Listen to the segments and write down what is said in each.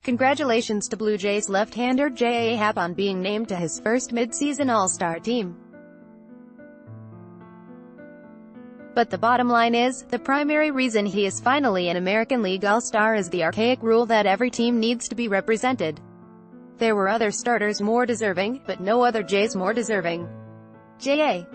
Congratulations to Blue Jays left-hander J.A. Happ on being named to his first mid-season All-Star team. But the bottom line is, the primary reason he is finally an American League All-Star is the archaic rule that every team needs to be represented. There were other starters more deserving, but no other Jays more deserving. J.A.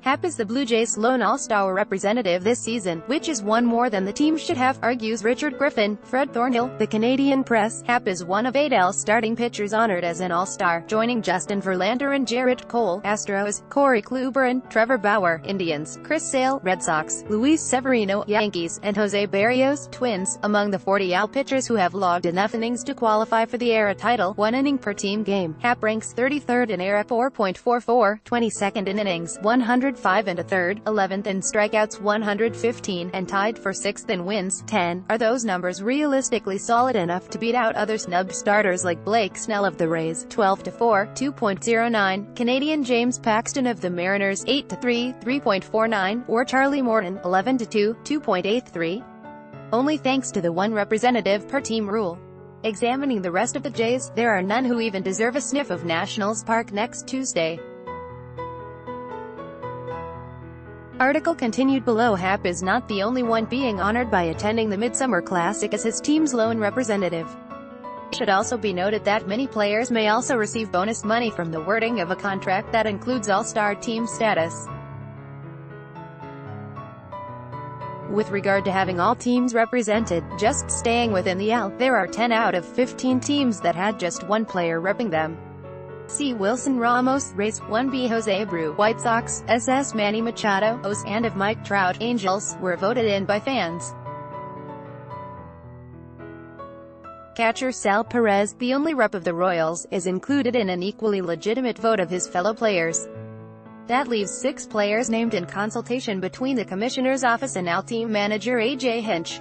Happ is the Blue Jays' lone All-Star representative this season, which is one more than the team should have, argues Richard Griffin, Fred Thornhill, the Canadian Press. Happ is one of 8 starting pitchers honored as an All-Star, joining Justin Verlander and Jarrett Cole, Astros, Corey Kluber and Trevor Bauer, Indians, Chris Sale, Red Sox, Luis Severino, Yankees, and Jose Barrios, Twins, among the 40 AL pitchers who have logged enough innings to qualify for the ERA title, 1 inning per team game. Happ ranks 33rd in ERA 4.44, 22nd in innings, 105 and a third, 11th in strikeouts 115, and tied for 6th in wins, 10. Are those numbers realistically solid enough to beat out other snubbed starters like Blake Snell of the Rays, 12-4, 2.09, Canadian James Paxton of the Mariners, 8-3, 3.49, or Charlie Morton, 11-2, 2.83? Only thanks to the one representative per team rule. Examining the rest of the Jays, there are none who even deserve a sniff of Nationals Park next Tuesday. Article continued below. Happ is not the only one being honored by attending the Midsummer Classic as his team's lone representative. It should also be noted that many players may also receive bonus money from the wording of a contract that includes All-Star team status. With regard to having all teams represented, just staying within the AL, there are 10 out of 15 teams that had just one player repping them. C. Wilson Ramos, Rays, 1B Jose Abreu, White Sox, SS Manny Machado, O's, and of Mike Trout, Angels, were voted in by fans. Catcher Sal Perez, the only rep of the Royals, is included in an equally legitimate vote of his fellow players. That leaves 6 players named in consultation between the Commissioner's office and AL team manager A.J. Hinch.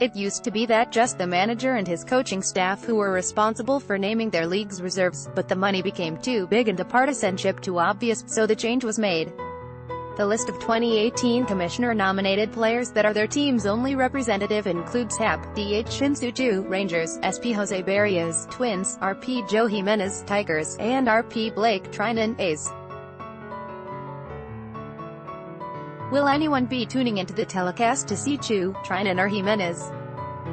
It used to be that just the manager and his coaching staff who were responsible for naming their league's reserves, but the money became too big and the partisanship too obvious, so the change was made. The list of 2018 commissioner-nominated players that are their team's only representative includes Happ, D.H. Shin-Soo Rangers, S.P. Jose Barrios, Twins, R.P. Joe Jimenez, Tigers, and R.P. Blake Trinan, A's. Will anyone be tuning into the telecast to see Chu, Trinan or Jimenez?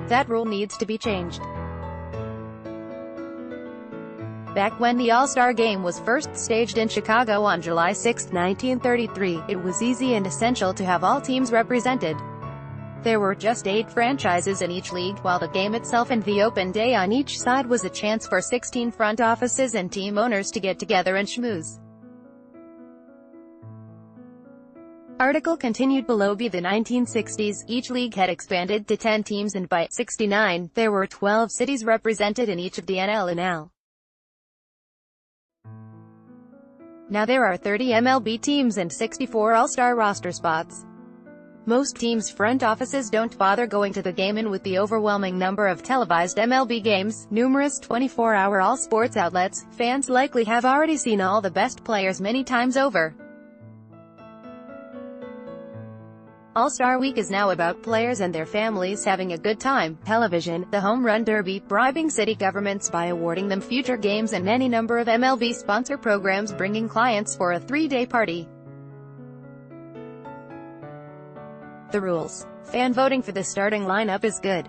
That rule needs to be changed. Back when the All-Star Game was first staged in Chicago on July 6, 1933, it was easy and essential to have all teams represented. There were just 8 franchises in each league, while the game itself and the open day on each side was a chance for 16 front offices and team owners to get together and schmooze. Article continued below. By the 1960s, each league had expanded to 10 teams and by '69, there were 12 cities represented in each of the NL and AL. Now there are 30 MLB teams and 64 All-Star roster spots. Most teams' front offices don't bother going to the game, and with the overwhelming number of televised MLB games, numerous 24-hour all-sports outlets, fans likely have already seen all the best players many times over. All-Star Week is now about players and their families having a good time, television, the Home Run Derby, bribing city governments by awarding them future games, and any number of MLB sponsor programs bringing clients for a 3-day party. The rules. Fan voting for the starting lineup is good.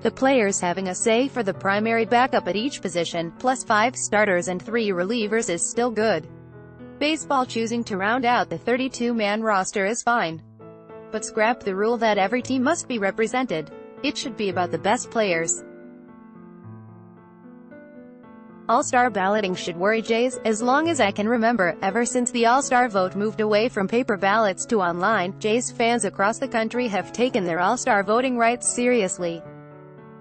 The players having a say for the primary backup at each position, plus 5 starters and 3 relievers is still good. Baseball choosing to round out the 32-man roster is fine. But scrap the rule that every team must be represented. It should be about the best players. All-Star balloting should worry Jays, as long as I can remember. Ever since the All-Star vote moved away from paper ballots to online, Jays fans across the country have taken their All-Star voting rights seriously.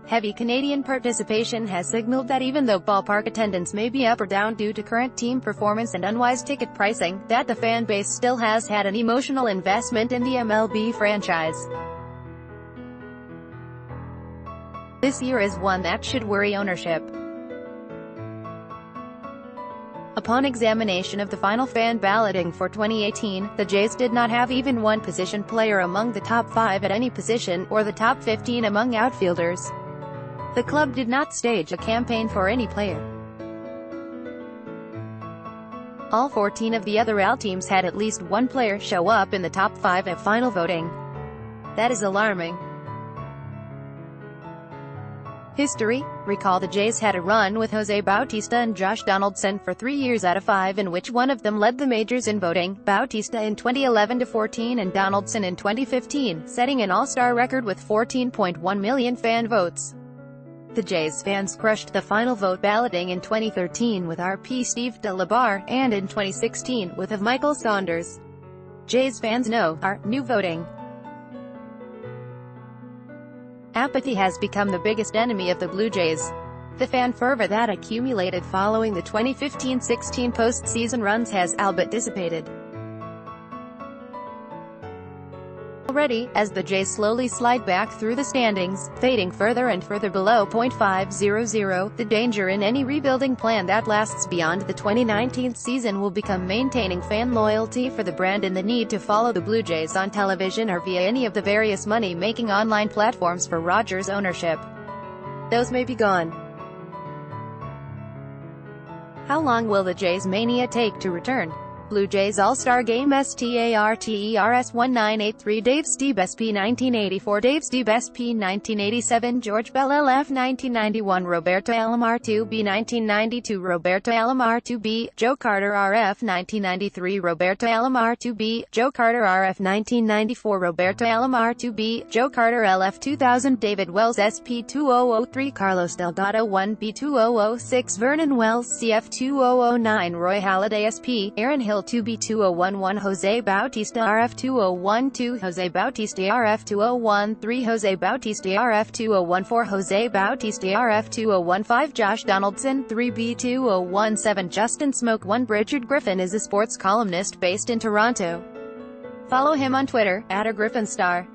Heavy Canadian participation has signaled that even though ballpark attendance may be up or down due to current team performance and unwise ticket pricing, that the fan base still has had an emotional investment in the MLB franchise. This year is one that should worry ownership. A Upon examination of the final fan balloting for 2018, the Jays did not have even one position player among the top 5 at any position, or the top 15 among outfielders. The club did not stage a campaign for any player. All 14 of the other AL teams had at least one player show up in the top 5 at final voting. That is alarming. History: recall the Jays had a run with Jose Bautista and Josh Donaldson for 3 years out of 5 in which one of them led the majors in voting, Bautista in 2011-14 and Donaldson in 2015, setting an all-star record with 14.1 million fan votes. The Jays fans crushed the final vote balloting in 2013 with RP Steve DeLabar, and in 2016, with of Michael Saunders. Jays fans know our new voting. Apathy has become the biggest enemy of the Blue Jays. The fan fervor that accumulated following the 2015-16 postseason runs has all but dissipated already, as the Jays slowly slide back through the standings, fading further and further below .500. The danger in any rebuilding plan that lasts beyond the 2019 season will become maintaining fan loyalty for the brand and the need to follow the Blue Jays on television or via any of the various money-making online platforms for Rogers ownership. Those may be gone. How long will the Jays mania take to return? Blue Jays All-Star Game STARTERS 1983 Dave Stieb SP 1984 Dave Stieb SP 1987 George Bell LF 1991 Roberto Alomar 2B 1992 Roberto Alomar 2B Joe Carter RF 1993 Roberto Alomar 2B Joe Carter RF 1994 Roberto Alomar 2B Joe Carter LF 2000 David Wells SP 2003 Carlos Delgado 1B 2006 Vernon Wells CF 2009 Roy Halladay SP Aaron Hill 2B 2011 Jose Bautista RF 2012 Jose Bautista RF 2013 Jose Bautista RF 2014 Jose Bautista RF 2015 Josh Donaldson 3B 2017 Justin Smoke 1 Richard Griffin is a sports columnist based in Toronto. Follow him on Twitter, @GriffinStar.